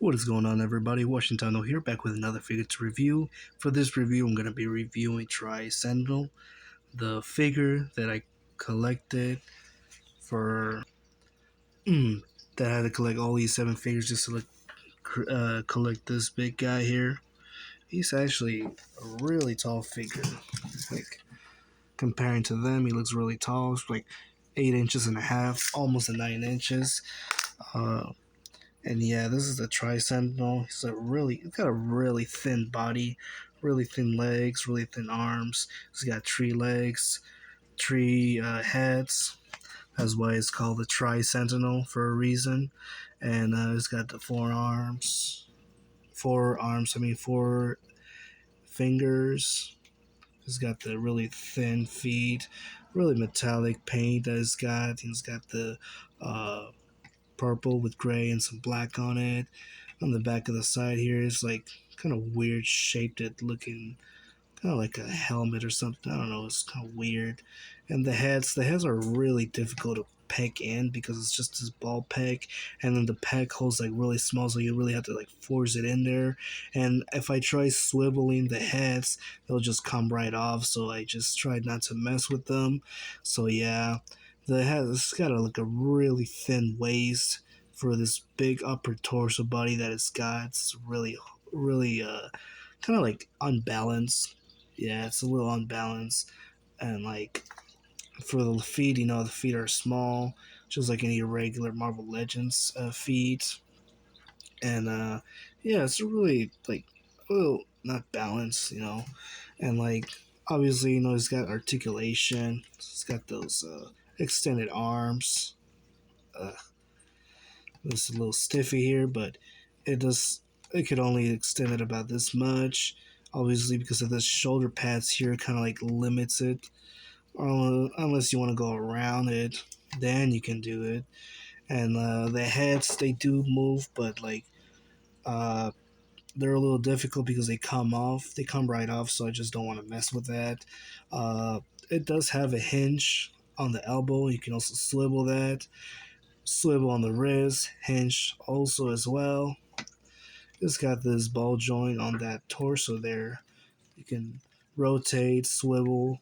What is going on, everybody? Washington here, back with another figure to review. For this review, I'm going to be reviewing Tri-Sentinel, the figure that I collected for that I had to collect all these 7 figures just to collect this big guy here. He's actually a really tall figure. Like, comparing to them, he looks really tall. It's like 8.5 inches, almost 9 inches. And yeah, this is the Tri-Sentinel. He's got a really thin body, really thin legs, really thin arms. He's got 3 legs, 3 heads. That's why it's called the Tri-Sentinel for a reason. And he's got the 4 fingers. He's got the really thin feet, really metallic paint that he's got. He's got the purple with gray and some black on it. On the back of the side here is like kind of weird shaped looking, kind of like a helmet or something. I don't know, it's kind of weird. And the heads are really difficult to peg in because it's just this ball peg, and then the peg hole's like really small, so you really have to like force it in there. And if I try swiveling the heads, they'll just come right off, so I just tried not to mess with them. So yeah, the head, it's got like a really thin waist for this big upper torso body that it's got. It's really kind of like unbalanced. Yeah, it's a little unbalanced. And like for the feet, the feet are small, just like any regular Marvel Legends feet. And yeah, it's really like a little not balanced, And like obviously, it's got articulation. It's got those extended arms. It's a little stiffy here, but it could only extend it about this much. Obviously, because of the shoulder pads here, kind of like limits it. Unless you want to go around it, then you can do it. And the heads, they do move, but like they're a little difficult because they come off. They come right off, so I just don't want to mess with that. It does have a hinge on the elbow. You can also swivel that. Swivel on the wrist, hinge also as well. It's got this ball joint on that torso there. You can rotate, swivel.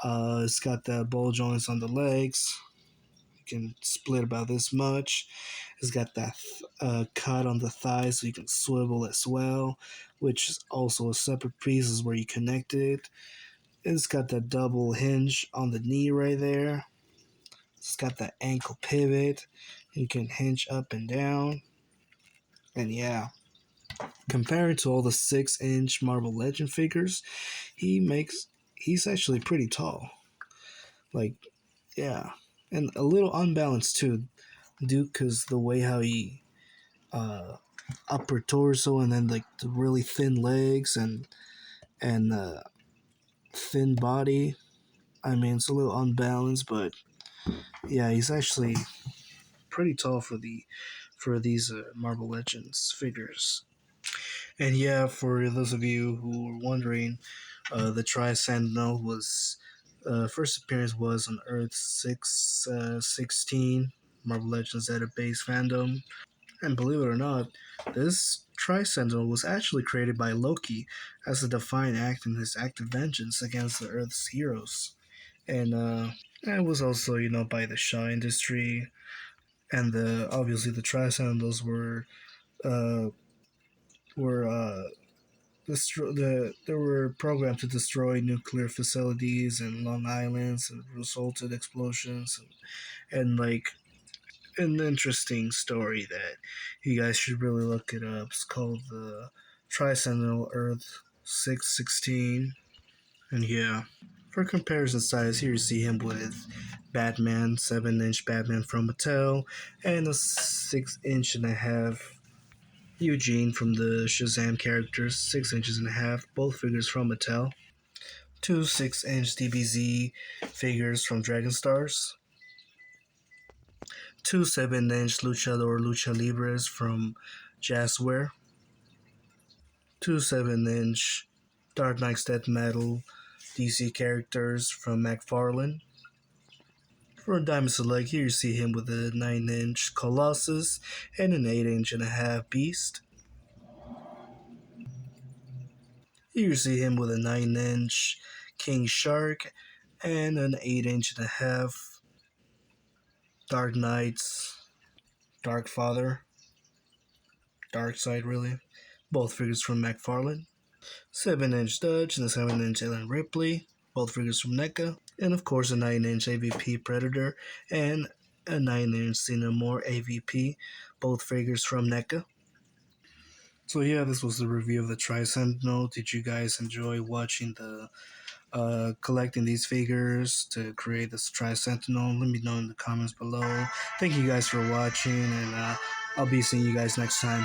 It's got that ball joints on the legs. You can split about this much. It's got that cut on the thighs, so you can swivel as well, which is also a separate piece is where you connect it. It's got that double hinge on the knee right there. It's got that ankle pivot. You can hinge up and down. And yeah, compared to all the 6-inch Marvel Legend figures, he's actually pretty tall. Like, yeah. And a little unbalanced too, due because the way how he upper torso and then like the really thin legs and thin body. I mean, it's a little unbalanced, but yeah, he's actually pretty tall for these Marvel Legends figures. And yeah, for those of you who were wondering, the Tri-Sentinel was first appearance was on Earth 616 Marvel Legends database fandom. And believe it or not, this Tri-Sentinel was actually created by Loki as a defiant act in his act of vengeance against the Earth's heroes. And it was also, by the Shaw industry, and obviously the Tri-Sentinels uh, were they were programmed to destroy nuclear facilities and Long Islands and resulted explosions and like an interesting story that you guys should really look it up. It's called the Tri-Sentinel Earth 616. And yeah, for comparison size, here you see him with Batman, 7-inch Batman from Mattel, and a 6.5-inch Eugene from the Shazam characters, 6.5 inches, both figures from Mattel. 2 6-inch DBZ figures from Dragon Stars. 2 7-inch Lucha Libres from Jazzware. 2 7-inch Dark Knight's Death Metal DC characters from McFarlane. For Diamond Select, here you see him with a 9-inch Colossus and an 8.5-inch Beast. Here you see him with a 9-inch King Shark and an 8.5-inch Dark Knights, Dark Father, Dark Side really. Both figures from McFarlane. 7-inch Dutch and a 7-inch Ellen Ripley, both figures from NECA. And of course a 9-inch AVP Predator and a 9-inch Cinnamore AVP, both figures from NECA. So yeah, this was the review of the Tri-Sentinel. Did you guys enjoy watching the collecting these figures to create this Tri-Sentinel? Let me know in the comments below. Thank you guys for watching, and I'll be seeing you guys next time.